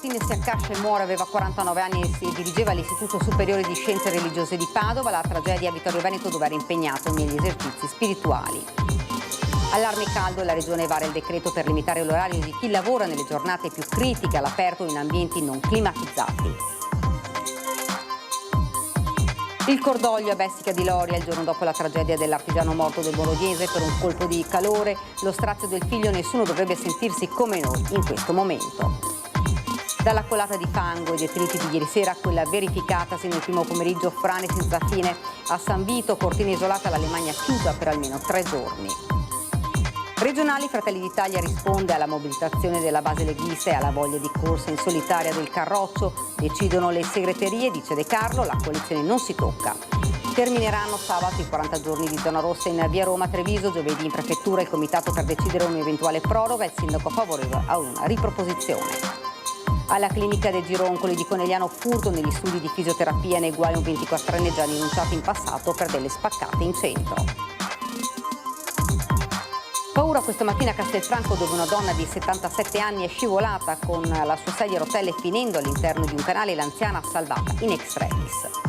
Albertini si accascia e muore, aveva 49 anni e si dirigeva all'Istituto Superiore di Scienze Religiose di Padova. La tragedia a Vittorio Veneto, dove era impegnato negli esercizi spirituali. Allarme caldo, la Regione vara il decreto per limitare l'orario di chi lavora nelle giornate più critiche all'aperto in ambienti non climatizzati. Il cordoglio a Bessica di Loria il giorno dopo la tragedia dell'artigiano morto del Bolognese per un colpo di calore. Lo strazio del figlio, nessuno dovrebbe sentirsi come noi in questo momento. Dalla colata di fango e detriti di ieri sera a quella verificatasi nel primo pomeriggio, frane senza fine a San Vito, Cortina isolata, la Lemagna chiusa per almeno 3 giorni. Regionali, Fratelli d'Italia risponde alla mobilitazione della base leghista e alla voglia di corsa in solitaria del Carroccio. Decidono le segreterie, dice De Carlo, la coalizione non si tocca. Termineranno sabato i 40 giorni di zona rossa in via Roma, Treviso, giovedì in prefettura il comitato per decidere un'eventuale proroga, il sindaco favorevole a una riproposizione. Alla clinica dei Gironcoli di Conegliano, furto negli studi di fisioterapia, nei guai un 24enne già denunciato in passato per delle spaccate in centro. Paura questa mattina a Castelfranco, dove una donna di 77 anni è scivolata con la sua sedia a rotelle finendo all'interno di un canale, l'anziana salvata in extremis.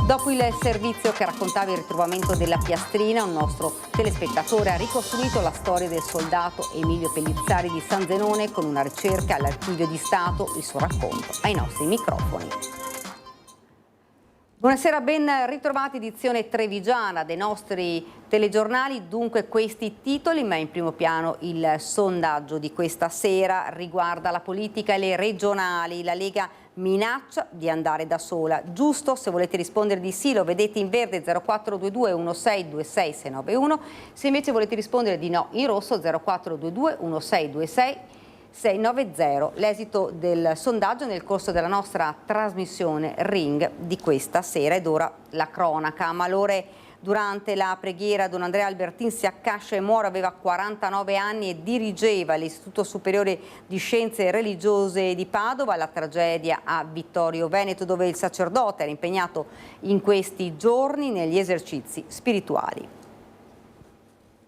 Dopo il servizio che raccontava il ritrovamento della piastrina, un nostro telespettatore ha ricostruito la storia del soldato Emilio Pellizzari di San Zenone con una ricerca all'Archivio di Stato, il suo racconto ai nostri microfoni. Buonasera, ben ritrovati, edizione trevigiana dei nostri telegiornali. Dunque questi titoli, ma in primo piano il sondaggio di questa sera riguarda la politica e le regionali. La Lega minaccia di andare da sola. Giusto? Se volete rispondere di sì lo vedete in verde 0422 1626 691. Se invece volete rispondere di no in rosso 0422 1626 690. L'esito del sondaggio nel corso della nostra trasmissione Ring di questa sera. Ed ora la cronaca. A malore durante la preghiera Don Andrea Albertini si accascia e muore, aveva 49 anni e dirigeva l'Istituto Superiore di Scienze Religiose di Padova. La tragedia a Vittorio Veneto, dove il sacerdote era impegnato in questi giorni negli esercizi spirituali.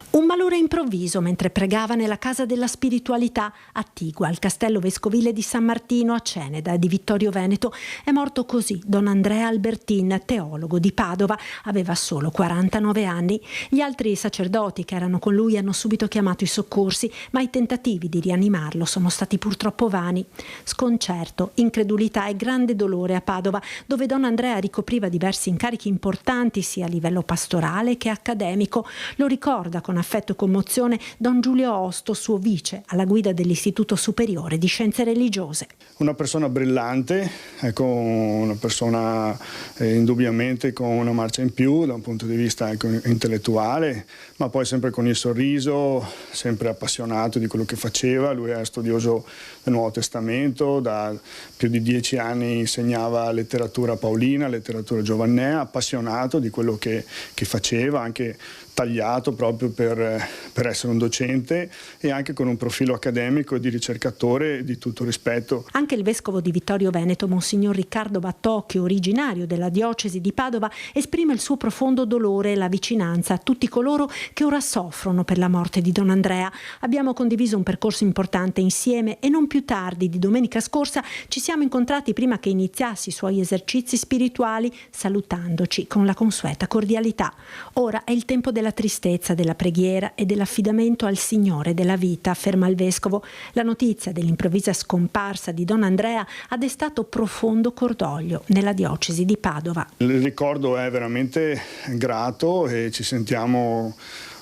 Un malore improvviso mentre pregava nella casa della spiritualità attigua al castello vescovile di San Martino a Ceneda di Vittorio Veneto. È morto così Don Andrea Albertin, teologo di Padova, aveva solo 49 anni. Gli altri sacerdoti che erano con lui hanno subito chiamato i soccorsi, ma i tentativi di rianimarlo sono stati purtroppo vani. Sconcerto, incredulità e grande dolore a Padova, dove Don Andrea ricopriva diversi incarichi importanti sia a livello pastorale che accademico. Lo ricorda con affetto e commozione Don Giulio Osto, suo vice alla guida dell'Istituto Superiore di Scienze Religiose. Una persona brillante, ecco, una persona indubbiamente con una marcia in più da un punto di vista intellettuale, ma poi sempre con il sorriso, sempre appassionato di quello che faceva. Lui era studioso del Nuovo Testamento, da più di 10 anni insegnava letteratura paolina, letteratura giovannea, appassionato di quello che faceva, anche tagliato proprio per essere un docente e anche con un profilo accademico e di ricercatore di tutto rispetto. Anche il vescovo di Vittorio Veneto, Monsignor Riccardo Battocchio, originario della diocesi di Padova, esprime il suo profondo dolore e la vicinanza a tutti coloro che ora soffrono per la morte di Don Andrea. Abbiamo condiviso un percorso importante insieme e non più tardi di domenica scorsa ci siamo incontrati prima che iniziasse i suoi esercizi spirituali, salutandoci con la consueta cordialità. Ora è il tempo della tristezza, della preghiera e dell'affidamento al Signore della vita, afferma il vescovo. La notizia dell'improvvisa scomparsa di Don Andrea ha destato profondo cordoglio nella diocesi di Padova. Il ricordo è veramente grato e ci sentiamo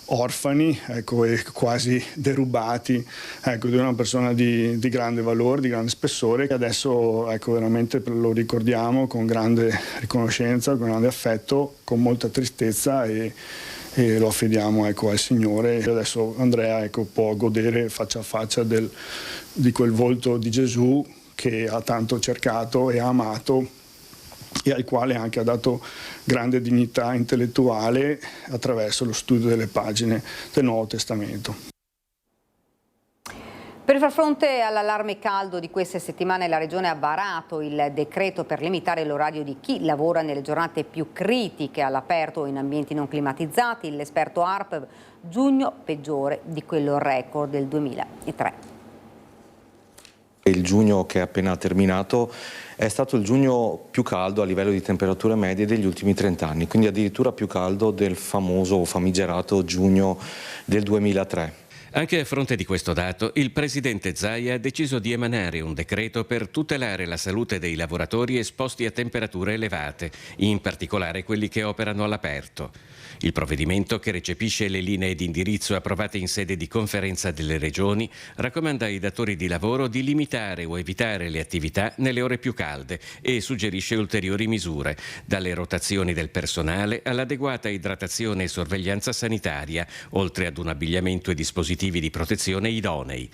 orfani, ecco, e quasi derubati, ecco, di una persona di grande valore, di grande spessore, che adesso, ecco, veramente lo ricordiamo con grande riconoscenza, con grande affetto, con molta tristezza e lo affidiamo, ecco, al Signore. Adesso Andrea, ecco, può godere faccia a faccia di quel volto di Gesù che ha tanto cercato e ha amato e al quale anche ha dato grande dignità intellettuale attraverso lo studio delle pagine del Nuovo Testamento. Per far fronte all'allarme caldo di queste settimane, la Regione ha varato il decreto per limitare l'orario di chi lavora nelle giornate più critiche all'aperto o in ambienti non climatizzati. L'esperto ARP, giugno peggiore di quello record del 2003. Il giugno che è appena terminato è stato il giugno più caldo a livello di temperature medie degli ultimi 30 anni, quindi addirittura più caldo del famoso o famigerato giugno del 2003. Anche a fronte di questo dato, il presidente Zaia ha deciso di emanare un decreto per tutelare la salute dei lavoratori esposti a temperature elevate, in particolare quelli che operano all'aperto. Il provvedimento, che recepisce le linee di indirizzo approvate in sede di conferenza delle regioni, raccomanda ai datori di lavoro di limitare o evitare le attività nelle ore più calde e suggerisce ulteriori misure, dalle rotazioni del personale all'adeguata idratazione e sorveglianza sanitaria, oltre ad un abbigliamento e dispositivi di protezione idonei.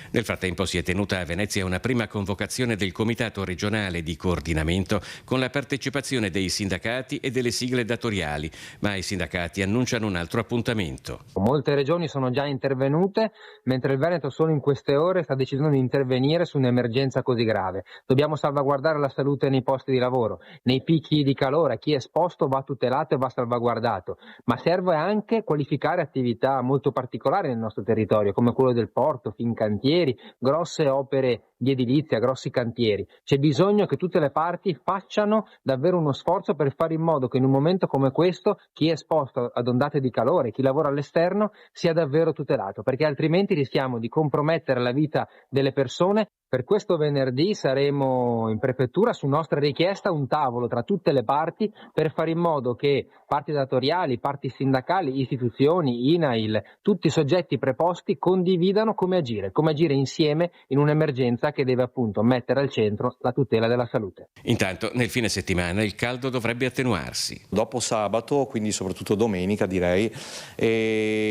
Nel frattempo si è tenuta a Venezia una prima convocazione del Comitato regionale di coordinamento con la partecipazione dei sindacati e delle sigle datoriali, ma i sindacati annunciano un altro appuntamento. Molte regioni sono già intervenute, mentre il Veneto solo in queste ore sta decidendo di intervenire su un'emergenza così grave. Dobbiamo salvaguardare la salute nei posti di lavoro, nei picchi di calore, chi è esposto va tutelato e va salvaguardato, ma serve anche qualificare attività molto particolari nel nostro territorio, come quello del porto, Fincantieri, grosse opere di edilizia, grossi cantieri. C'è bisogno che tutte le parti facciano davvero uno sforzo per fare in modo che in un momento come questo chi è esposto ad ondate di calore, chi lavora all'esterno, sia davvero tutelato, perché altrimenti rischiamo di compromettere la vita delle persone. Per questo venerdì saremo in prefettura su nostra richiesta un tavolo tra tutte le parti per fare in modo che parti datoriali, parti sindacali, istituzioni, INAIL, tutti i soggetti preposti condividano come agire insieme in un'emergenza che deve appunto mettere al centro la tutela della salute. Intanto nel fine settimana il caldo dovrebbe attenuarsi. Dopo sabato, quindi soprattutto domenica direi,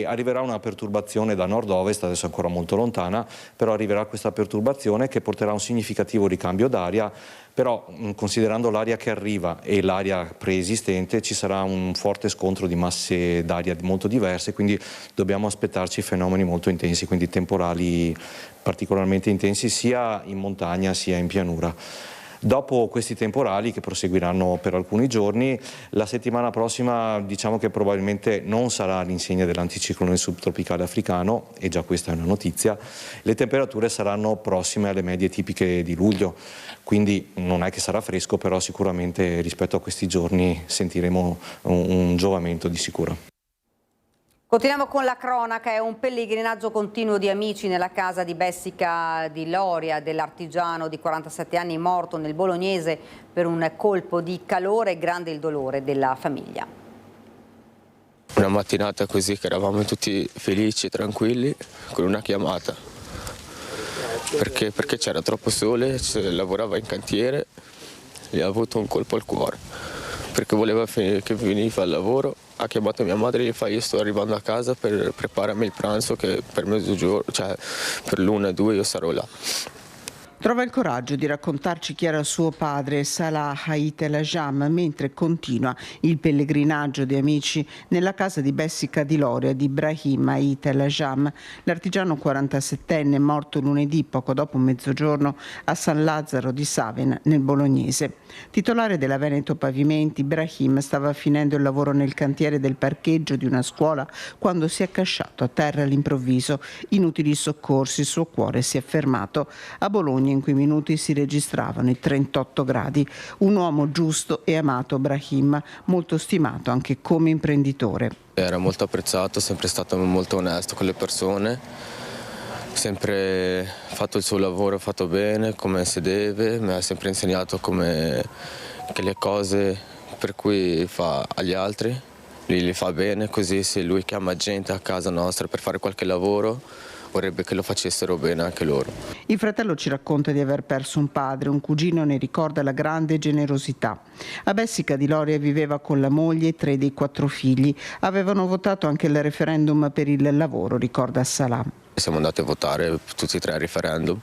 arriverà una perturbazione da nord-ovest, adesso è ancora molto lontana, però arriverà questa perturbazione che porterà un significativo ricambio d'aria, però considerando l'aria che arriva e l'aria preesistente ci sarà un forte scontro di masse d'aria molto diverse, quindi dobbiamo aspettarci fenomeni molto intensi, quindi temporali particolarmente intensi sia in montagna sia in pianura. Dopo questi temporali, che proseguiranno per alcuni giorni, la settimana prossima diciamo che probabilmente non sarà all'insegna dell'anticiclone subtropicale africano, e già questa è una notizia. Le temperature saranno prossime alle medie tipiche di luglio, quindi non è che sarà fresco, però sicuramente rispetto a questi giorni sentiremo un giovamento di sicuro. Continuiamo con la cronaca. È un pellegrinaggio continuo di amici nella casa di Bessica di Loria dell'artigiano di 47 anni morto nel Bolognese per un colpo di calore. Grande il dolore della famiglia. Una mattinata così che eravamo tutti felici e tranquilli con una chiamata perché c'era troppo sole, lavorava in cantiere e ha avuto un colpo al cuore perché voleva che veniva al lavoro. Ha chiamato mia madre e gli fa: io sto arrivando a casa per prepararmi il pranzo che per mezzogiorno, cioè per l'1-2 io sarò là. Trova il coraggio di raccontarci chi era suo padre, Salah Ait El Ajam, mentre continua il pellegrinaggio di amici nella casa di Bessica di Loria di Ibrahim Ait El Ajam, l'artigiano 47enne morto lunedì poco dopo mezzogiorno a San Lazzaro di Saven nel Bolognese. Titolare della Veneto Pavimenti, Ibrahim stava finendo il lavoro nel cantiere del parcheggio di una scuola quando si è accasciato a terra all'improvviso. Inutili soccorsi, il suo cuore si è fermato. A Bologna in quei minuti si registravano i 38 gradi. Un uomo giusto e amato, Ibrahim, molto stimato anche come imprenditore. Era molto apprezzato, sempre stato molto onesto con le persone, sempre fatto il suo lavoro fatto bene, come si deve, mi ha sempre insegnato che le cose per cui fa agli altri, lui li fa bene, così se lui chiama gente a casa nostra per fare qualche lavoro, vorrebbe che lo facessero bene anche loro. Il fratello ci racconta di aver perso un padre, un cugino ne ricorda la grande generosità. A Bessica di Loria viveva con la moglie e 3 dei 4 figli. Avevano votato anche il referendum per il lavoro, ricorda Salah. Siamo andati a votare tutti e 3 al referendum.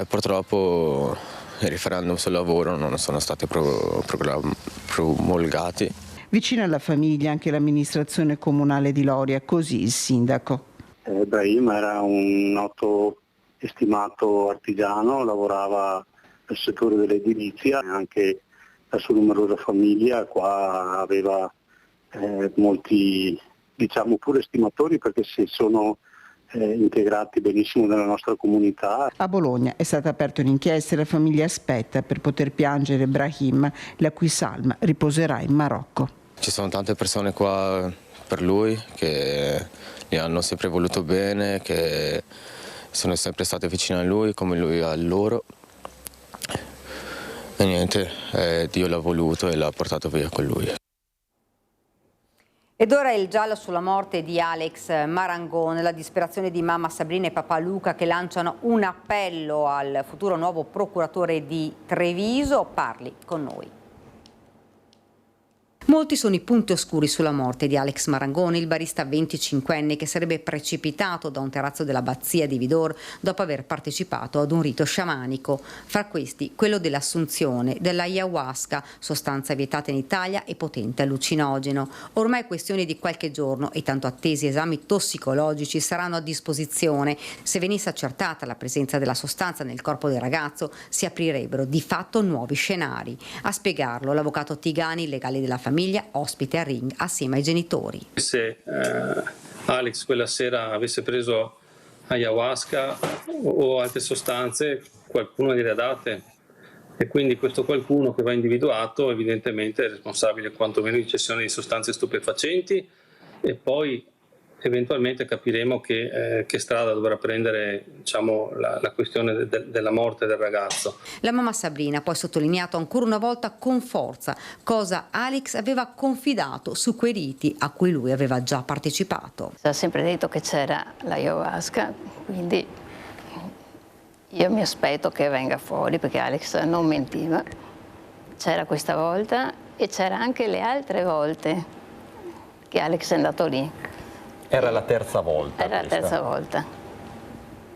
Purtroppo i referendum sul lavoro non sono stati promulgati. Vicino alla famiglia anche l'amministrazione comunale di Loria, così il sindaco. Ibrahim era un noto e stimato artigiano, lavorava nel settore dell'edilizia, anche la sua numerosa famiglia qua aveva molti, diciamo, pure estimatori, perché si sono integrati benissimo nella nostra comunità. A Bologna è stata aperta un'inchiesta e la famiglia aspetta per poter piangere Brahim, la cui salma riposerà in Marocco. Ci sono tante persone qua per lui che gli hanno sempre voluto bene, che sono sempre state vicine a lui come lui a loro. E niente, Dio l'ha voluto e l'ha portato via con lui. Ed ora il giallo sulla morte di Alex Marangoni, la disperazione di mamma Sabrina e papà Luca che lanciano un appello al futuro nuovo procuratore di Treviso. Parli con noi. Molti sono i punti oscuri sulla morte di Alex Marangoni, il barista 25enne che sarebbe precipitato da un terrazzo dell'abbazia di Vidor dopo aver partecipato ad un rito sciamanico. Fra questi quello dell'assunzione dell'ayahuasca, sostanza vietata in Italia e potente allucinogeno. Ormai è questione di qualche giorno e tanto attesi esami tossicologici saranno a disposizione. Se venisse accertata la presenza della sostanza nel corpo del ragazzo si aprirebbero di fatto nuovi scenari. A spiegarlo l'avvocato Tigani, legale della famiglia, ospite a Ring assieme ai genitori. Se Alex quella sera avesse preso ayahuasca o altre sostanze, qualcuno gliele ha date e quindi questo qualcuno che va individuato evidentemente è responsabile quantomeno di cessione di sostanze stupefacenti e poi eventualmente capiremo che strada dovrà prendere, diciamo, la questione della morte del ragazzo. La mamma Sabrina ha poi sottolineato ancora una volta con forza cosa Alex aveva confidato su quei riti a cui lui aveva già partecipato. Ha sempre detto che c'era l'ayahuasca, quindi io mi aspetto che venga fuori perché Alex non mentiva. C'era questa volta e c'era anche le altre volte che Alex è andato lì. Era la terza volta. Era la terza volta,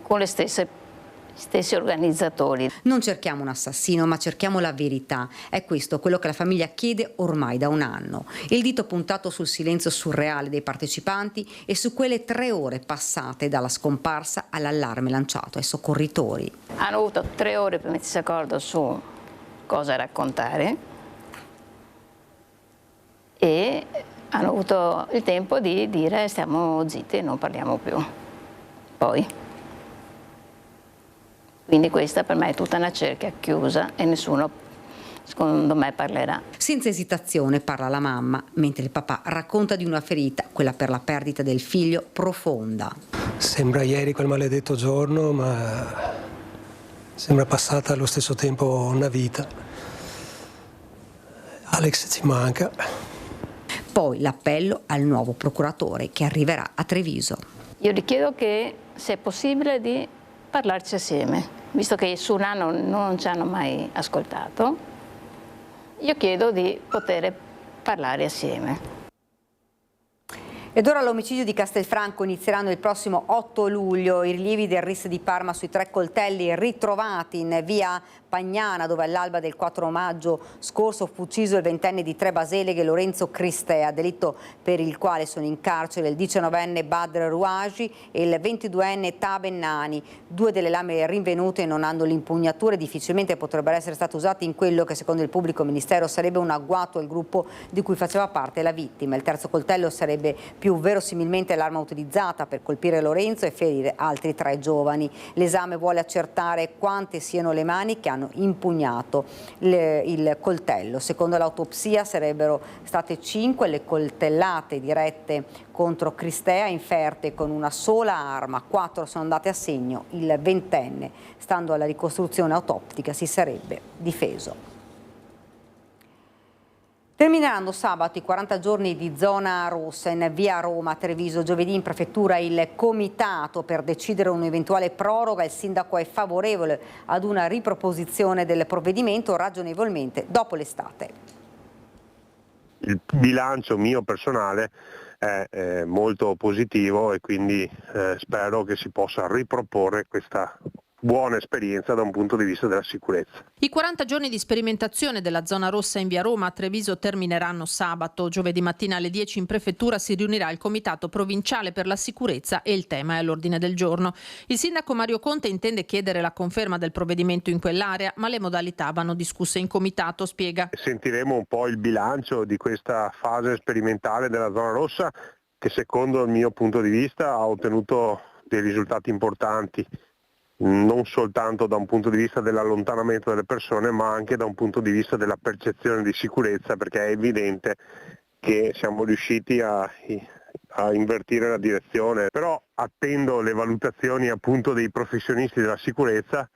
con le stessi organizzatori. Non cerchiamo un assassino, ma cerchiamo la verità. È questo quello che la famiglia chiede ormai da un anno. Il dito puntato sul silenzio surreale dei partecipanti e su quelle 3 ore passate dalla scomparsa all'allarme lanciato ai soccorritori. Hanno avuto 3 ore per mettersi d'accordo su cosa raccontare e hanno avuto il tempo di dire stiamo zitti e non parliamo più. Poi. Quindi questa per me è tutta una cerchia chiusa e nessuno, secondo me, parlerà. Senza esitazione parla la mamma, mentre il papà racconta di una ferita, quella per la perdita del figlio, profonda. Sembra ieri quel maledetto giorno, ma sembra passata allo stesso tempo una vita. Alex ci manca. Poi l'appello al nuovo procuratore che arriverà a Treviso. Io gli chiedo che, se è possibile, di parlarci assieme, visto che su un anno non ci hanno mai ascoltato. Io chiedo di poter parlare assieme. Ed ora l'omicidio di Castelfranco inizieranno il prossimo 8 luglio. I rilievi del RIS di Parma sui 3 coltelli ritrovati in via Pagnana, dove all'alba del 4 maggio scorso fu ucciso il 20enne di Tre Baseleghe Lorenzo Cristea, delitto per il quale sono in carcere il 19enne Badr Rouaji e il 22enne Taben Nani. 2 delle lame rinvenute non hanno l'impugnatura e difficilmente potrebbero essere state usate in quello che secondo il pubblico ministero sarebbe un agguato al gruppo di cui faceva parte la vittima. Il terzo coltello sarebbe più verosimilmente l'arma utilizzata per colpire Lorenzo e ferire altri 3 giovani. L'esame vuole accertare quante siano le mani che hanno impugnato il coltello. Secondo l'autopsia sarebbero state 5 le coltellate dirette contro Cristea, inferte con una sola arma. 4 sono andate a segno. Il 20enne, stando alla ricostruzione autoptica, si sarebbe difeso. Termineranno sabato i 40 giorni di zona rossa in via Roma a Treviso. Giovedì in prefettura il comitato per decidere un'eventuale proroga. Il sindaco è favorevole ad una riproposizione del provvedimento ragionevolmente dopo l'estate. Il bilancio mio personale è molto positivo e quindi spero che si possa riproporre questa buona esperienza da un punto di vista della sicurezza. I 40 giorni di sperimentazione della zona rossa in via Roma a Treviso termineranno sabato. Giovedì mattina alle 10 in prefettura si riunirà il comitato provinciale per la sicurezza e il tema è all'ordine del giorno. Il sindaco Mario Conte intende chiedere la conferma del provvedimento in quell'area, ma le modalità vanno discusse in comitato, spiega. Sentiremo un po' il bilancio di questa fase sperimentale della zona rossa che secondo il mio punto di vista ha ottenuto dei risultati importanti, non soltanto da un punto di vista dell'allontanamento delle persone, ma anche da un punto di vista della percezione di sicurezza, perché è evidente che siamo riusciti a invertire la direzione. Però attendo le valutazioni appunto dei professionisti della sicurezza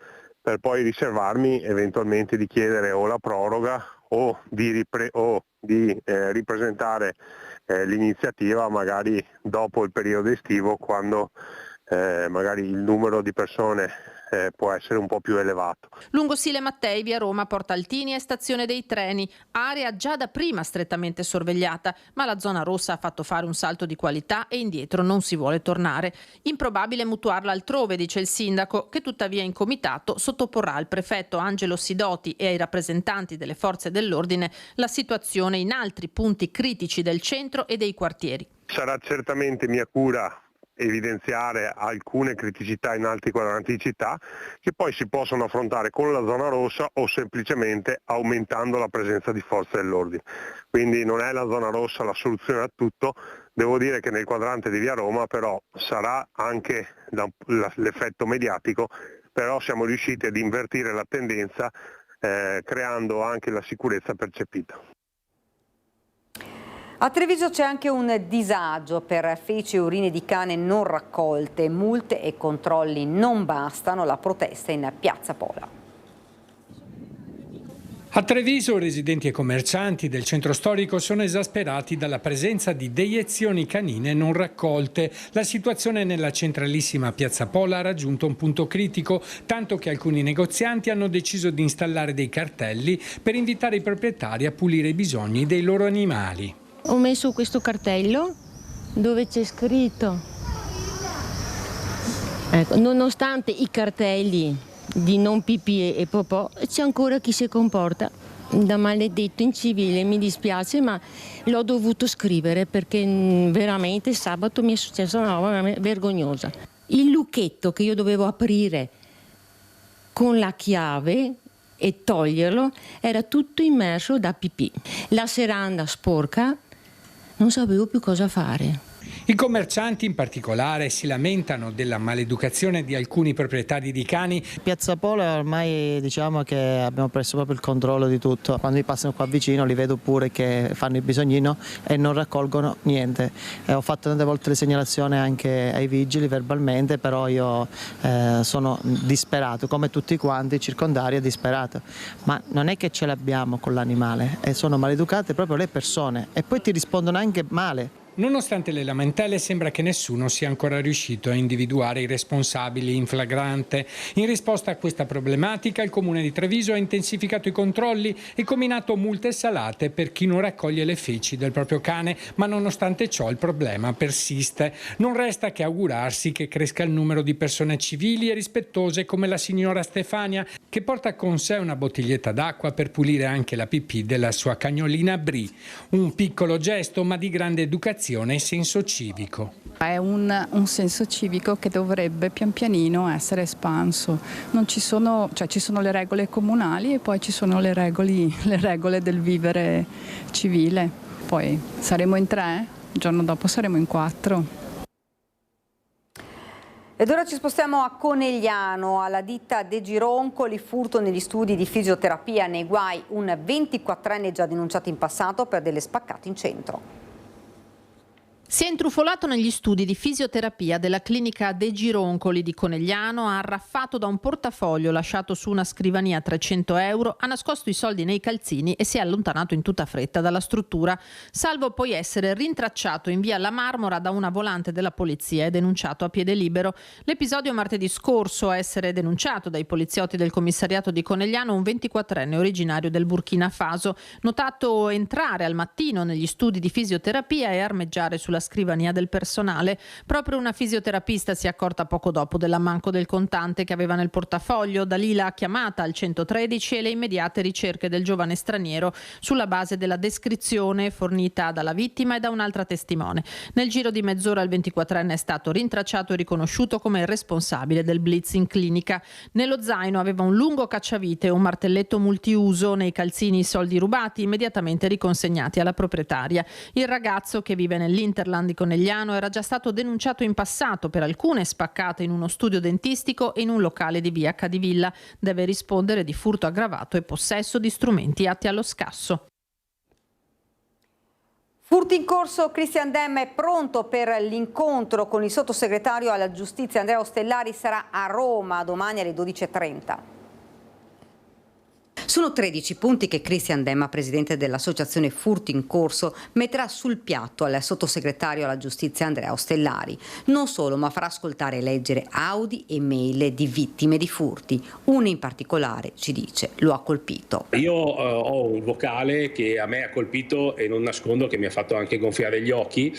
per poi riservarmi eventualmente di chiedere o la proroga o di ripresentare l'iniziativa magari dopo il periodo estivo, quando magari il numero di persone può essere un po' più elevato. Lungo Sile Mattei, via Roma, Porta Altini e stazione dei treni, area già da prima strettamente sorvegliata, ma la zona rossa ha fatto fare un salto di qualità e indietro non si vuole tornare. Improbabile mutuarla altrove, dice il sindaco, che tuttavia in comitato sottoporrà al prefetto Angelo Sidoti e ai rappresentanti delle forze dell'ordine la situazione in altri punti critici del centro e dei quartieri. Sarà certamente mia cura evidenziare alcune criticità in altri quadranti di città che poi si possono affrontare con la zona rossa o semplicemente aumentando la presenza di forze dell'ordine. Quindi non è la zona rossa la soluzione a tutto. Devo dire che nel quadrante di via Roma però sarà anche l'effetto mediatico, però siamo riusciti ad invertire la tendenza creando anche la sicurezza percepita. A Treviso c'è anche un disagio per feci e urine di cane non raccolte, multe e controlli non bastano, la protesta in Piazza Pola. A Treviso residenti e commercianti del centro storico sono esasperati dalla presenza di deiezioni canine non raccolte. La situazione nella centralissima Piazza Pola ha raggiunto un punto critico, tanto che alcuni negozianti hanno deciso di installare dei cartelli per invitare i proprietari a pulire i bisogni dei loro animali. Ho messo questo cartello dove c'è scritto, ecco, nonostante i cartelli di non pipì e popò, c'è ancora chi si comporta da maledetto incivile. Mi dispiace, ma l'ho dovuto scrivere perché veramente sabato mi è successa una roba vergognosa. Il lucchetto che io dovevo aprire con la chiave e toglierlo era tutto immerso da pipì. La seranda sporca, non sapevo più cosa fare. I commercianti in particolare si lamentano della maleducazione di alcuni proprietari di cani. Piazza Pola ormai diciamo che abbiamo preso proprio il controllo di tutto. Quando mi passano qua vicino li vedo pure che fanno il bisognino e non raccolgono niente. Ho fatto tante volte le segnalazioni anche ai vigili verbalmente, però io sono disperato, come tutti quanti, circondari è disperato. Ma non è che ce l'abbiamo con l'animale, sono maleducate proprio le persone e poi ti rispondono anche male. Nonostante le lamentele, sembra che nessuno sia ancora riuscito a individuare i responsabili in flagrante. In risposta a questa problematica, il Comune di Treviso ha intensificato i controlli e comminato multe salate per chi non raccoglie le feci del proprio cane, ma nonostante ciò il problema persiste. Non resta che augurarsi che cresca il numero di persone civili e rispettose come la signora Stefania, che porta con sé una bottiglietta d'acqua per pulire anche la pipì della sua cagnolina Bri. Un piccolo gesto, ma di grande educazione e senso civico. È un senso civico che dovrebbe pian pianino essere espanso. Non ci sono, ci sono le regole comunali e poi ci sono le regole del vivere civile. Poi saremo in 3, il giorno dopo saremo in 4. Ed ora ci spostiamo a Conegliano, alla ditta De Gironcoli, furto negli studi di fisioterapia, nei guai un 24enne già denunciato in passato per delle spaccate in centro. Si è intrufolato negli studi di fisioterapia della clinica De Gironcoli di Conegliano, ha arraffato da un portafoglio lasciato su una scrivania 300 euro, ha nascosto i soldi nei calzini e si è allontanato in tutta fretta dalla struttura, salvo poi essere rintracciato in via La Marmora da una volante della polizia e denunciato a piede libero. L'episodio martedì scorso a essere denunciato dai poliziotti del commissariato di Conegliano un 24enne originario del Burkina Faso, notato entrare al mattino negli studi di fisioterapia e armeggiare sulla scrivania del personale. Proprio una fisioterapista si è accorta poco dopo dell'ammanco del contante che aveva nel portafoglio. Da lì la chiamata al 113 e le immediate ricerche del giovane straniero sulla base della descrizione fornita dalla vittima e da un'altra testimone. Nel giro di mezz'ora il 24enne è stato rintracciato e riconosciuto come il responsabile del blitz in clinica. Nello zaino aveva un lungo cacciavite e un martelletto multiuso, nei calzini i soldi rubati immediatamente riconsegnati alla proprietaria. Il ragazzo, che vive nell'Inter Landi Conegliano era già stato denunciato in passato per alcune spaccate in uno studio dentistico e in un locale di via Cadivilla. Deve rispondere di furto aggravato e possesso di strumenti atti allo scasso. Furti in corso, Cristian Dem è pronto per l'incontro con il sottosegretario alla giustizia Andrea Ostellari, sarà a Roma domani alle 12:30. Sono 13 punti che Cristian Dem, presidente dell'associazione Furti in Corso, metterà sul piatto al sottosegretario alla giustizia Andrea Ostellari. Non solo, ma farà ascoltare e leggere audio e mail di vittime di furti. Uno in particolare, ci dice, lo ha colpito. Io ho un vocale che a me ha colpito e non nascondo che mi ha fatto anche gonfiare gli occhi,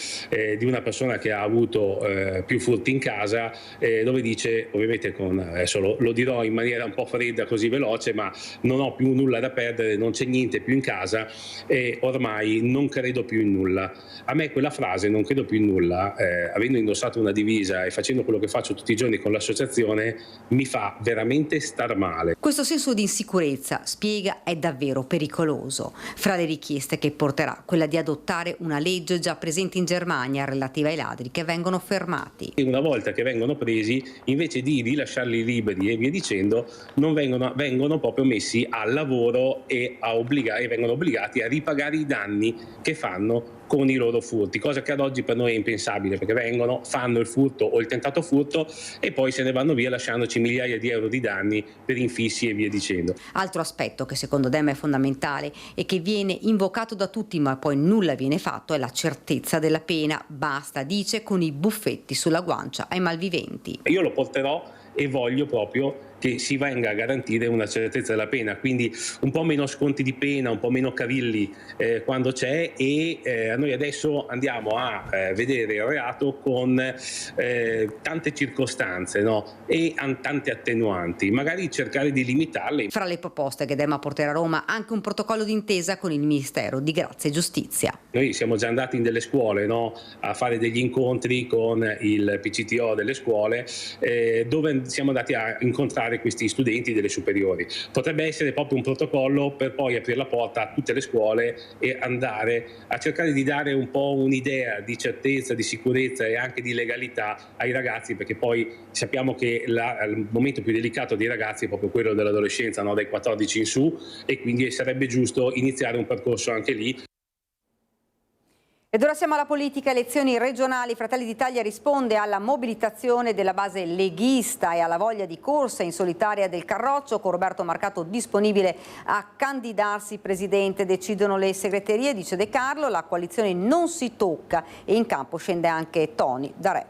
di una persona che ha avuto più furti in casa, dove dice, ovviamente adesso lo dirò in maniera un po' fredda, così veloce, ma non ho più nulla da perdere, non c'è niente più in casa e ormai non credo più in nulla. A me quella frase, non credo più in nulla, avendo indossato una divisa e facendo quello che faccio tutti i giorni con l'associazione, mi fa veramente star male. Questo senso di insicurezza, spiega, è davvero pericoloso. Fra le richieste che porterà quella di adottare una legge già presente in Germania relativa ai ladri che vengono fermati. E una volta che vengono presi, invece di rilasciarli liberi e via dicendo, non vengono proprio messi al lavoro e vengono obbligati a ripagare i danni che fanno con i loro furti, cosa che ad oggi per noi è impensabile, perché fanno il furto o il tentato furto e poi se ne vanno via lasciandoci migliaia di euro di danni per infissi e via dicendo. Altro aspetto che secondo Dem è fondamentale e che viene invocato da tutti ma poi nulla viene fatto è la certezza della pena. Basta, dice, con i buffetti sulla guancia ai malviventi. Io lo porterò e voglio proprio che si venga a garantire una certezza della pena, quindi un po' meno sconti di pena, un po' meno cavilli quando c'è e noi adesso andiamo a vedere il reato con tante circostanze, no? E tante attenuanti, magari cercare di limitarle. Fra le proposte che Dem porterà a Roma anche un protocollo d'intesa con il Ministero di Grazia e Giustizia. Noi siamo già andati in delle scuole, no? A fare degli incontri con il PCTO delle scuole dove siamo andati a incontrare questi studenti delle superiori. Potrebbe essere proprio un protocollo per poi aprire la porta a tutte le scuole e andare a cercare di dare un po' un'idea di certezza, di sicurezza e anche di legalità ai ragazzi, perché poi sappiamo che il momento più delicato dei ragazzi è proprio quello dell'adolescenza, no? Dai 14 in su, e quindi sarebbe giusto iniziare un percorso anche lì. Ed ora siamo alla politica, elezioni regionali. Fratelli d'Italia risponde alla mobilitazione della base leghista e alla voglia di corsa in solitaria del Carroccio, con Roberto Marcato disponibile a candidarsi presidente. Decidono le segreterie, dice De Carlo, la coalizione non si tocca e in campo scende anche Toni da Re.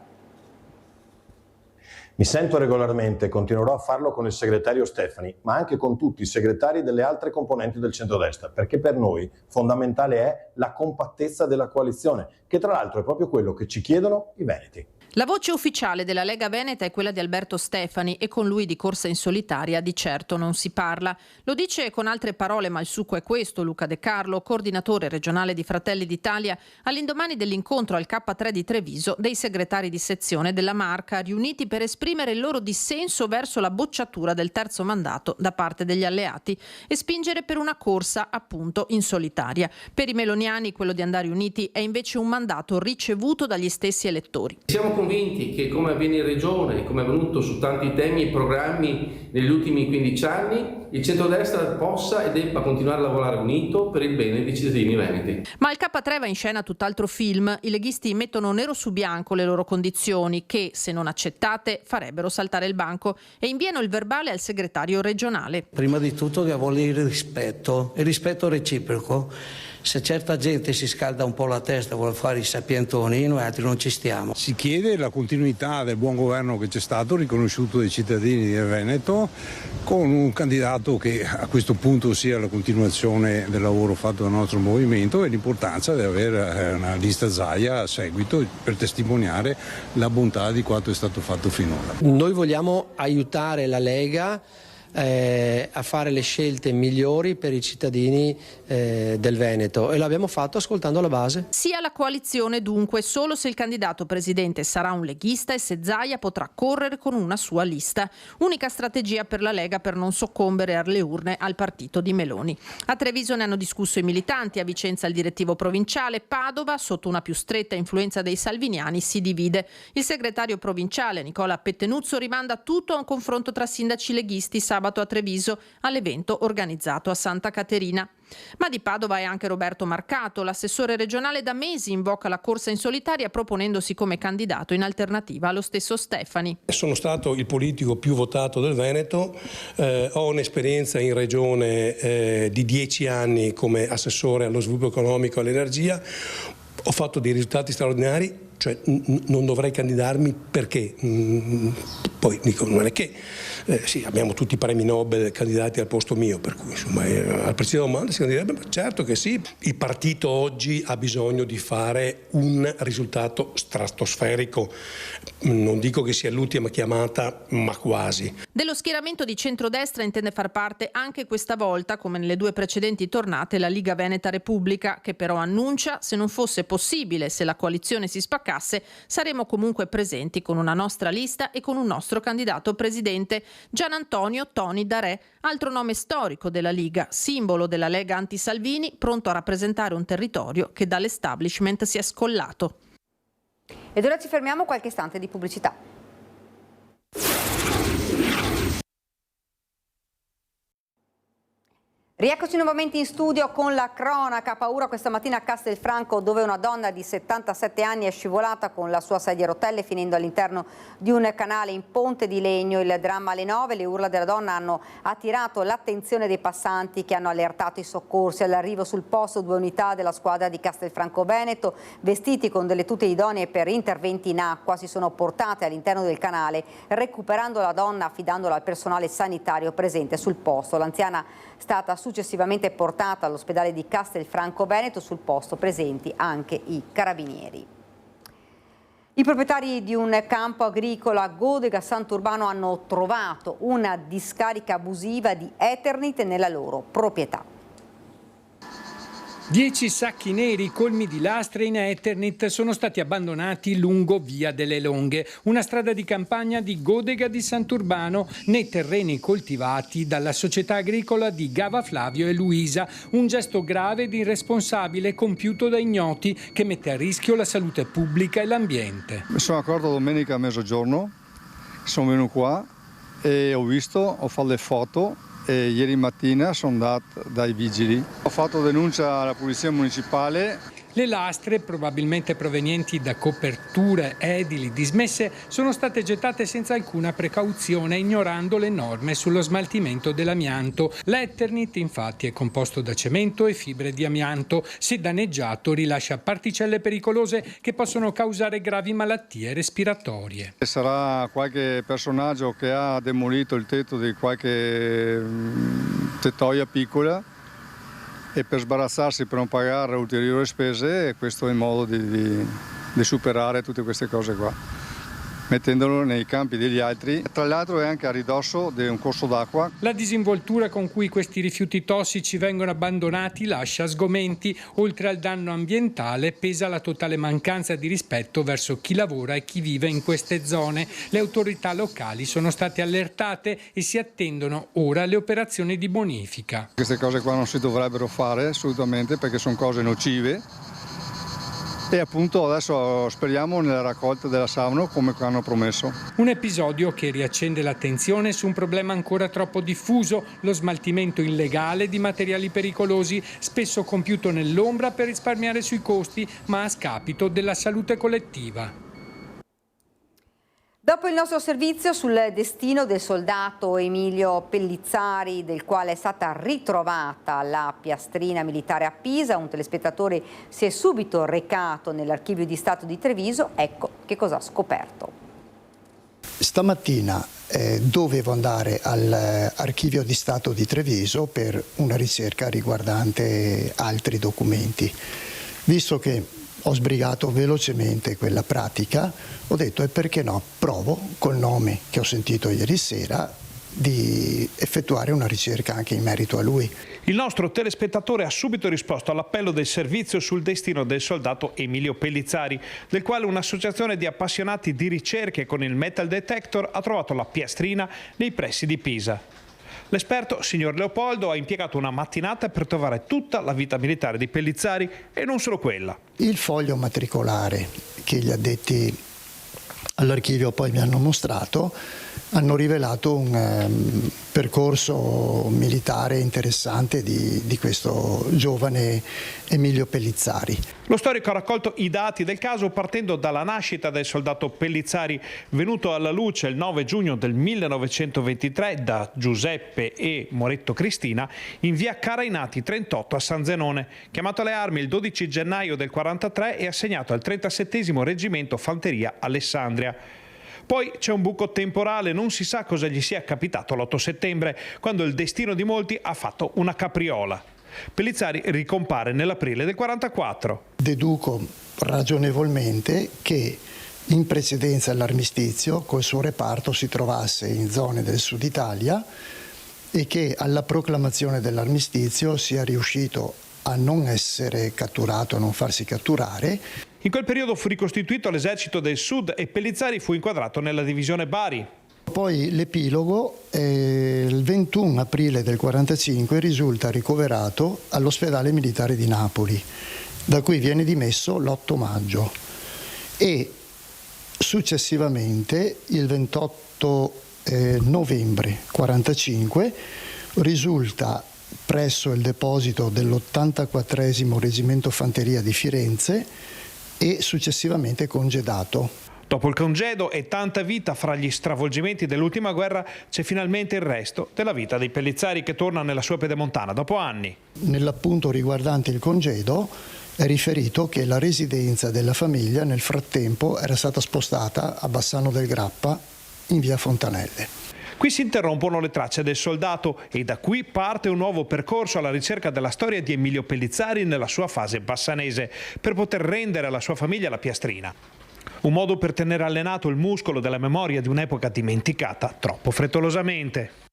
Mi sento regolarmente e continuerò a farlo con il segretario Stefani, ma anche con tutti i segretari delle altre componenti del centrodestra, perché per noi fondamentale è la compattezza della coalizione, che tra l'altro è proprio quello che ci chiedono i veneti. La voce ufficiale della Lega Veneta è quella di Alberto Stefani e con lui di corsa in solitaria di certo non si parla. Lo dice con altre parole, ma il succo è questo, Luca De Carlo, coordinatore regionale di Fratelli d'Italia, all'indomani dell'incontro al K3 di Treviso dei segretari di sezione della Marca, riuniti per esprimere il loro dissenso verso la bocciatura del terzo mandato da parte degli alleati e spingere per una corsa appunto in solitaria. Per i meloniani quello di andare uniti è invece un mandato ricevuto dagli stessi elettori. Siamo convinti che, come avviene in Regione, come è avvenuto su tanti temi e programmi negli ultimi 15 anni, il centrodestra possa e debba continuare a lavorare unito per il bene dei cittadini veneti. Ma il K3 va in scena tutt'altro film. I leghisti mettono nero su bianco le loro condizioni che, se non accettate, farebbero saltare il banco e inviano il verbale al segretario regionale. Prima di tutto che vuole il rispetto reciproco. Se certa gente si scalda un po' la testa, vuole fare i sapientoni, noi altri non ci stiamo. Si chiede la continuità del buon governo che c'è stato, riconosciuto dai cittadini del Veneto, con un candidato che a questo punto sia la continuazione del lavoro fatto dal nostro movimento e l'importanza di avere una lista Zaia a seguito per testimoniare la bontà di quanto è stato fatto finora. Noi vogliamo aiutare la Lega a fare le scelte migliori per i cittadini del Veneto, e l'abbiamo fatto ascoltando la base. Sia la coalizione dunque solo se il candidato presidente sarà un leghista e se Zaia potrà correre con una sua lista. Unica strategia per la Lega per non soccombere alle urne al partito di Meloni. A Treviso ne hanno discusso i militanti, a Vicenza il direttivo provinciale, Padova, sotto una più stretta influenza dei salviniani, si divide. Il segretario provinciale Nicola Pettenuzzo rimanda tutto a un confronto tra sindaci leghisti sabato a Treviso all'evento organizzato a Santa Caterina. Ma di Padova è anche Roberto Marcato, l'assessore regionale da mesi invoca la corsa in solitaria proponendosi come candidato in alternativa allo stesso Stefani. Sono stato il politico più votato del Veneto, ho un'esperienza in regione di 10 anni come assessore allo sviluppo economico e all'energia, ho fatto dei risultati straordinari, cioè non dovrei candidarmi perché? Poi dico, non è che sì, abbiamo tutti i premi Nobel candidati al posto mio, per cui insomma al precisa domanda si direbbe certo che sì. Il partito oggi ha bisogno di fare un risultato stratosferico, non dico che sia l'ultima chiamata, ma quasi. Dello schieramento di centrodestra intende far parte anche questa volta, come nelle due precedenti tornate, la Liga Veneta Repubblica, che però annuncia se non fosse possibile, se la coalizione si spaccasse, saremo comunque presenti con una nostra lista e con un nostro candidato presidente. Gian Antonio Toni Darè, altro nome storico della Liga, simbolo della Lega anti-Salvini, pronto a rappresentare un territorio che dall'establishment si è scollato. Ed ora ci fermiamo, qualche istante di pubblicità. Rieccoci nuovamente in studio con la cronaca. Paura questa mattina a Castelfranco, dove una donna di 77 anni è scivolata con la sua sedia a rotelle finendo all'interno di un canale in ponte di legno. Il dramma alle 9, le urla della donna hanno attirato l'attenzione dei passanti che hanno allertato i soccorsi. All'arrivo sul posto 2 unità della squadra di Castelfranco Veneto, vestiti con delle tute idonee per interventi in acqua, si sono portate all'interno del canale, recuperando la donna, affidandola al personale sanitario presente sul posto. L'anziana è stata successivamente portata all'ospedale di Castelfranco Veneto, sul posto presenti anche i carabinieri. I proprietari di un campo agricolo a Godega Sant'Urbano hanno trovato una discarica abusiva di Eternit nella loro proprietà. 10 sacchi neri colmi di lastre in Eternit sono stati abbandonati lungo Via delle Longhe, una strada di campagna di Godega di Sant'Urbano, nei terreni coltivati dalla società agricola di Gava Flavio e Luisa. Un gesto grave ed irresponsabile compiuto da ignoti che mette a rischio la salute pubblica e l'ambiente. Mi sono accorto domenica a mezzogiorno, sono venuto qua e ho fatto le foto. E ieri mattina sono andato dai vigili. Ho fatto denuncia alla polizia municipale. Le lastre, probabilmente provenienti da coperture edili dismesse, sono state gettate senza alcuna precauzione, ignorando le norme sullo smaltimento dell'amianto. L'Eternit, infatti, è composto da cemento e fibre di amianto. Se danneggiato, rilascia particelle pericolose che possono causare gravi malattie respiratorie. Sarà qualche personaggio che ha demolito il tetto di qualche tettoia piccola, e per sbarazzarsi, per non pagare ulteriori spese, questo è il modo di superare tutte queste cose qua, mettendolo nei campi degli altri. Tra l'altro è anche a ridosso di un corso d'acqua. La disinvoltura con cui questi rifiuti tossici vengono abbandonati lascia sgomenti. Oltre al danno ambientale pesa la totale mancanza di rispetto verso chi lavora e chi vive in queste zone. Le autorità locali sono state allertate e si attendono ora le operazioni di bonifica. Queste cose qua non si dovrebbero fare assolutamente, perché sono cose nocive. E appunto adesso speriamo nella raccolta della Savno come hanno promesso. Un episodio che riaccende l'attenzione su un problema ancora troppo diffuso, lo smaltimento illegale di materiali pericolosi, spesso compiuto nell'ombra per risparmiare sui costi, ma a scapito della salute collettiva. Dopo il nostro servizio sul destino del soldato Emilio Pellizzari, del quale è stata ritrovata la piastrina militare a Pisa, un telespettatore si è subito recato nell'Archivio di Stato di Treviso. Ecco che cosa ha scoperto. Stamattina dovevo andare all'Archivio di Stato di Treviso per una ricerca riguardante altri documenti. Visto che ho sbrigato velocemente quella pratica, ho detto e perché no, provo col nome che ho sentito ieri sera di effettuare una ricerca anche in merito a lui. Il nostro telespettatore ha subito risposto all'appello del servizio sul destino del soldato Emilio Pellizzari, del quale un'associazione di appassionati di ricerche con il metal detector ha trovato la piastrina nei pressi di Pisa. L'esperto, signor Leopoldo, ha impiegato una mattinata per trovare tutta la vita militare di Pellizzari e non solo quella. Il foglio matricolare che gli addetti all'archivio poi mi hanno mostrato hanno rivelato un percorso militare interessante di questo giovane Emilio Pellizzari. Lo storico ha raccolto i dati del caso partendo dalla nascita del soldato Pellizzari, venuto alla luce il 9 giugno del 1923 da Giuseppe e Moretto Cristina in via Carainati 38 a San Zenone, chiamato alle armi il 12 gennaio del 43 e assegnato al 37° Reggimento Fanteria Alessandria. Poi c'è un buco temporale, non si sa cosa gli sia capitato l'8 settembre, quando il destino di molti ha fatto una capriola. Pellizzari ricompare nell'aprile del 44. Deduco ragionevolmente che in precedenza all'armistizio col suo reparto si trovasse in zone del sud Italia e che alla proclamazione dell'armistizio sia riuscito a non essere catturato, a non farsi catturare. In quel periodo fu ricostituito l'esercito del Sud e Pellizzari fu inquadrato nella divisione Bari. Poi l'epilogo, il 21 aprile del 45 risulta ricoverato all'ospedale militare di Napoli, da cui viene dimesso l'8 maggio e successivamente il 28 novembre 45 risulta presso il deposito dell'84° Reggimento Fanteria di Firenze e successivamente congedato. Dopo il congedo e tanta vita fra gli stravolgimenti dell'ultima guerra c'è finalmente il resto della vita dei Pellizzari che torna nella sua pedemontana dopo anni. Nell'appunto riguardante il congedo è riferito che la residenza della famiglia nel frattempo era stata spostata a Bassano del Grappa in via Fontanelle. Qui si interrompono le tracce del soldato e da qui parte un nuovo percorso alla ricerca della storia di Emilio Pellizzari nella sua fase bassanese, per poter rendere alla sua famiglia la piastrina. Un modo per tenere allenato il muscolo della memoria di un'epoca dimenticata troppo frettolosamente.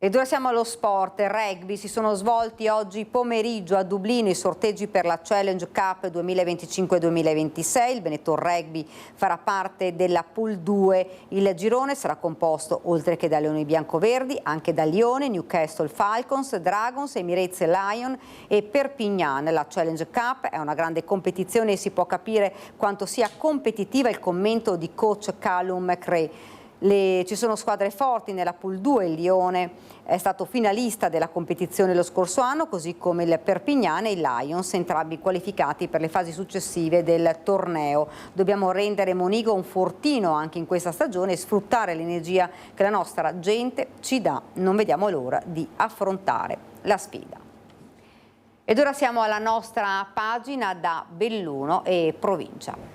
Ed ora siamo allo sport, rugby. Si sono svolti oggi pomeriggio a Dublino i sorteggi per la Challenge Cup 2025-2026. Il Benetton Rugby farà parte della Pool 2. Il girone sarà composto, oltre che da Leoni Biancoverdi, anche da Lione, Newcastle Falcons, Dragons, Emirates Lion e Perpignan. La Challenge Cup è una grande competizione e si può capire quanto sia competitiva il commento di coach Callum McRae. Ci sono squadre forti nella Pool 2, il Lione è stato finalista della competizione lo scorso anno, così come il Perpignan e il Lions, entrambi qualificati per le fasi successive del torneo. Dobbiamo rendere Monigo un fortino anche in questa stagione e sfruttare l'energia che la nostra gente ci dà. Non vediamo l'ora di affrontare la sfida. Ed ora siamo alla nostra pagina da Belluno e provincia.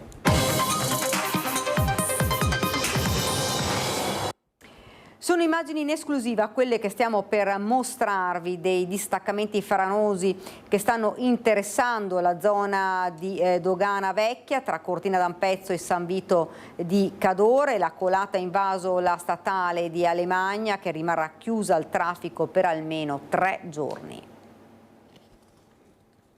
Sono immagini in esclusiva quelle che stiamo per mostrarvi dei distaccamenti franosi che stanno interessando la zona di Dogana Vecchia tra Cortina d'Ampezzo e San Vito di Cadore. La colata ha invaso la statale di Alemagna che rimarrà chiusa al traffico per almeno 3 giorni.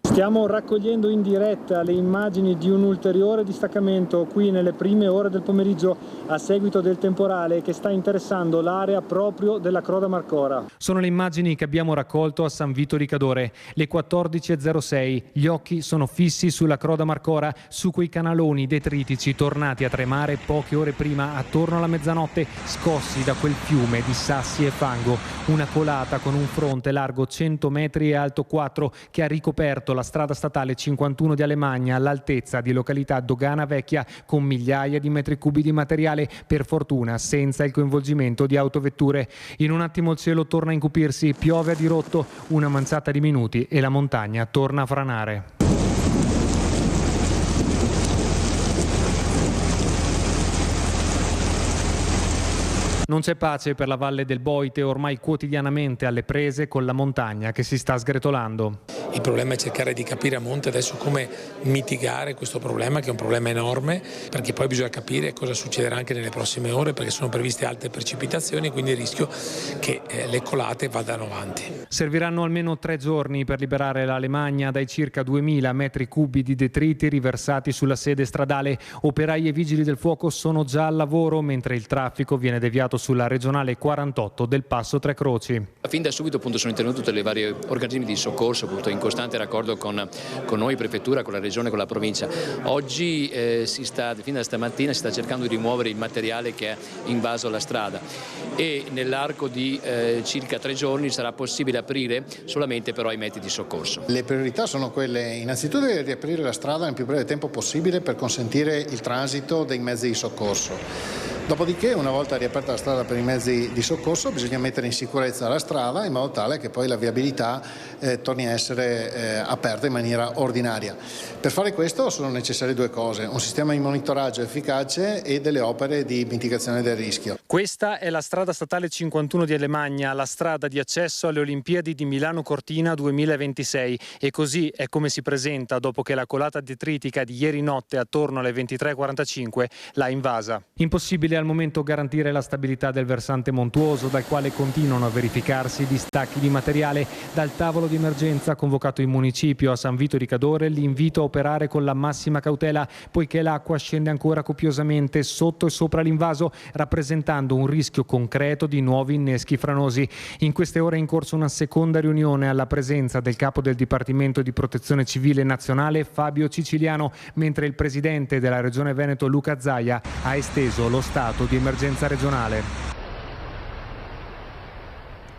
Stiamo raccogliendo in diretta le immagini di un ulteriore distaccamento qui nelle prime ore del pomeriggio a seguito del temporale che sta interessando l'area proprio della Croda Marcora. Sono le immagini che abbiamo raccolto a San Vito di Cadore, le 14.06. Gli occhi sono fissi sulla Croda Marcora, su quei canaloni detritici tornati a tremare poche ore prima, attorno alla mezzanotte, scossi da quel fiume di sassi e fango. Una colata con un fronte largo 100 metri e alto 4 che ha ricoperto la strada statale 51 di Alemagna all'altezza di località Dogana Vecchia con migliaia di metri cubi di materiale, per fortuna senza il coinvolgimento di autovetture. In un attimo il cielo torna a incupirsi, piove a dirotto, una manciata di minuti e la montagna torna a franare. Non c'è pace per la Valle del Boite, ormai quotidianamente alle prese con la montagna che si sta sgretolando. Il problema è cercare di capire a monte adesso come mitigare questo problema, che è un problema enorme, perché poi bisogna capire cosa succederà anche nelle prossime ore, perché sono previste alte precipitazioni e quindi il rischio che le colate vadano avanti. Serviranno almeno 3 giorni per liberare la Lemagna dai circa 2000 metri cubi di detriti riversati sulla sede stradale. Operai e vigili del fuoco sono già al lavoro, mentre il traffico viene deviato sulla regionale 48 del Passo Tre Croci. Fin da subito sono intervenute tutte le varie organismi di soccorso, in costante raccordo con noi, prefettura, con la regione, con la provincia. Oggi fin da stamattina si sta cercando di rimuovere il materiale che ha invaso la strada e nell'arco di circa 3 giorni sarà possibile aprire solamente però ai mezzi di soccorso. Le priorità sono quelle innanzitutto di riaprire la strada nel più breve tempo possibile per consentire il transito dei mezzi di soccorso. Dopodiché, una volta riaperta la strada per i mezzi di soccorso, bisogna mettere in sicurezza la strada in modo tale che poi la viabilità torni a essere aperta in maniera ordinaria. Per fare questo sono necessarie 2 cose: un sistema di monitoraggio efficace e delle opere di mitigazione del rischio. Questa è la strada statale 51 di Alemagna, la strada di accesso alle Olimpiadi di Milano Cortina 2026, e così è come si presenta dopo che la colata detritica di ieri notte attorno alle 23:45 l'ha invasa. Impossibile al momento garantire la stabilità del versante montuoso, dal quale continuano a verificarsi distacchi di materiale. Dal tavolo di emergenza convocato in municipio a San Vito di Cadore l'invito a operare con la massima cautela, poiché l'acqua scende ancora copiosamente sotto e sopra l'invaso, rappresentando un rischio concreto di nuovi inneschi franosi. In queste ore è in corso una seconda riunione alla presenza del capo del Dipartimento di Protezione Civile Nazionale Fabio Ciciliano, mentre il presidente della Regione Veneto Luca Zaia ha esteso lo stato di emergenza regionale.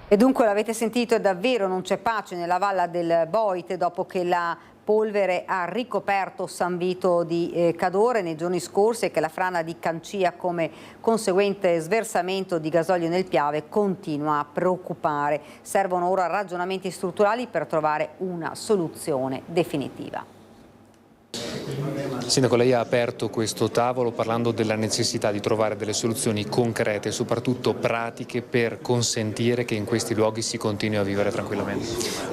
E dunque l'avete sentito, davvero non c'è pace nella Valle del Boite dopo che la polvere ha ricoperto San Vito di Cadore nei giorni scorsi e che la frana di Cancia, come conseguente sversamento di gasolio nel Piave, continua a preoccupare. Servono ora ragionamenti strutturali per trovare una soluzione definitiva. Sindaco, lei ha aperto questo tavolo parlando della necessità di trovare delle soluzioni concrete e soprattutto pratiche per consentire che in questi luoghi si continui a vivere tranquillamente.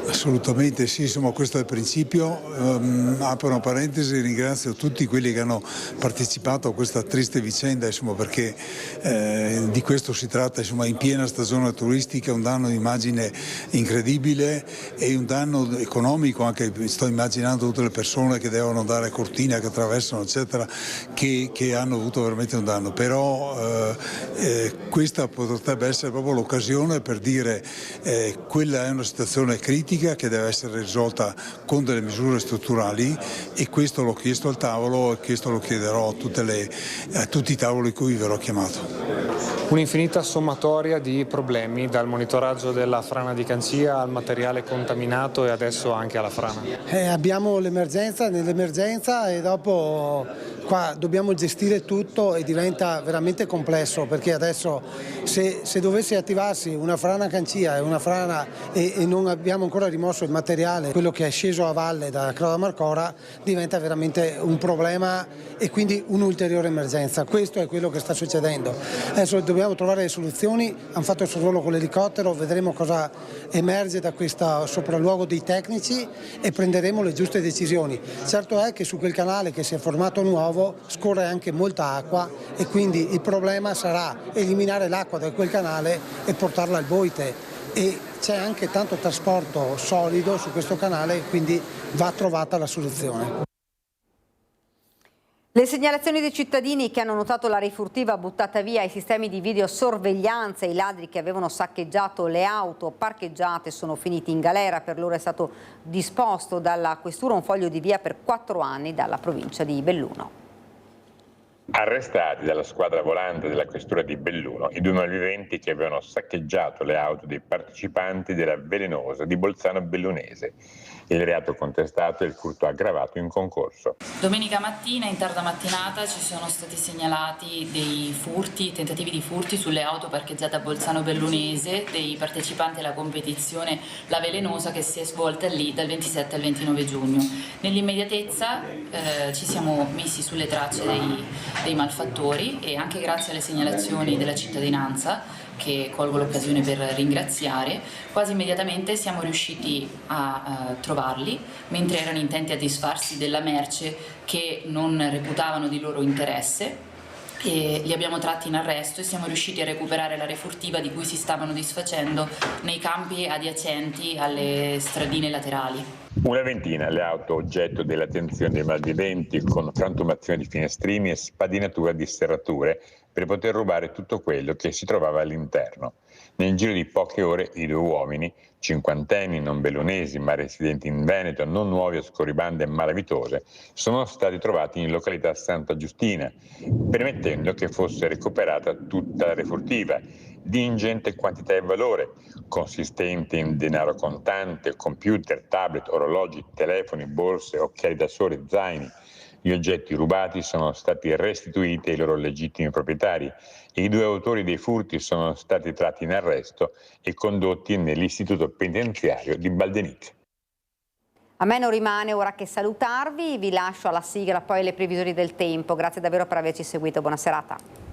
Assolutamente sì, insomma questo è il principio. Apro una parentesi, ringrazio tutti quelli che hanno partecipato a questa triste vicenda, insomma, perché di questo si tratta, insomma, in piena stagione turistica, un danno di immagine incredibile e un danno economico, anche sto immaginando tutte le persone che devono andare a Cortina, che attraversano eccetera, che hanno avuto veramente un danno, però questa potrebbe essere proprio l'occasione per dire quella è una situazione critica che deve essere risolta con delle misure strutturali, e questo l'ho chiesto al tavolo e questo lo chiederò a tutti i tavoli cui verrò chiamato. Un'infinita sommatoria di problemi, dal monitoraggio della frana di Cancia al materiale contaminato e adesso anche alla frana. Abbiamo l'emergenza nell'emergenza e dopo qua dobbiamo gestire tutto e diventa veramente complesso, perché adesso se dovesse attivarsi una frana a Cancia e una frana e non abbiamo ancora rimosso il materiale, quello che è sceso a valle da Croda Marcora, diventa veramente un problema e quindi un'ulteriore emergenza. Questo è quello che sta succedendo. Adesso dobbiamo trovare le soluzioni, hanno fatto il sorvolo con l'elicottero, vedremo cosa emerge da questo sopralluogo dei tecnici e prenderemo le giuste decisioni. Certo è che su quel canale che si è formato nuovo scorre anche molta acqua e quindi il problema sarà eliminare l'acqua da quel canale e portarla al Boite, e c'è anche tanto trasporto solido su questo canale, quindi va trovata la soluzione. Le segnalazioni dei cittadini che hanno notato la rifurtiva buttata via ai sistemi di videosorveglianza e i ladri che avevano saccheggiato le auto parcheggiate sono finiti in galera. Per loro è stato disposto dalla Questura un foglio di via per 4 anni dalla provincia di Belluno. Arrestati dalla squadra volante della Questura di Belluno i 2 malviventi che avevano saccheggiato le auto dei partecipanti della Velenosa di Bolzano Bellunese. Il reato contestato è il furto aggravato in concorso. Domenica mattina, in tarda mattinata, ci sono stati segnalati dei furti, tentativi di furti sulle auto parcheggiate a Bolzano Bellunese dei partecipanti alla competizione La Velenosa, che si è svolta lì dal 27 al 29 giugno. Nell'immediatezza ci siamo messi sulle tracce dei malfattori e anche grazie alle segnalazioni della cittadinanza, che colgo l'occasione per ringraziare, quasi immediatamente siamo riusciti a trovarli mentre erano intenti a disfarsi della merce che non reputavano di loro interesse, e li abbiamo tratti in arresto e siamo riusciti a recuperare la refurtiva di cui si stavano disfacendo nei campi adiacenti alle stradine laterali. Una ventina le auto oggetto dell'attenzione dei malviventi, con frantumazione di finestrini e spadinatura di serrature per poter rubare tutto quello che si trovava all'interno. Nel giro di poche ore i 2 uomini, cinquantenni, non bellunesi ma residenti in Veneto, non nuovi a scorribande malavitose, sono stati trovati in località Santa Giustina, permettendo che fosse recuperata tutta la refurtiva, di ingente quantità e valore, consistente in denaro contante, computer, tablet, orologi, telefoni, borse, occhiali da sole, zaini. Gli oggetti rubati sono stati restituiti ai loro legittimi proprietari e i 2 autori dei furti sono stati tratti in arresto e condotti nell'istituto penitenziario di Baldenic. A me non rimane ora che salutarvi, vi lascio alla sigla poi le previsioni del tempo. Grazie davvero per averci seguito, buona serata.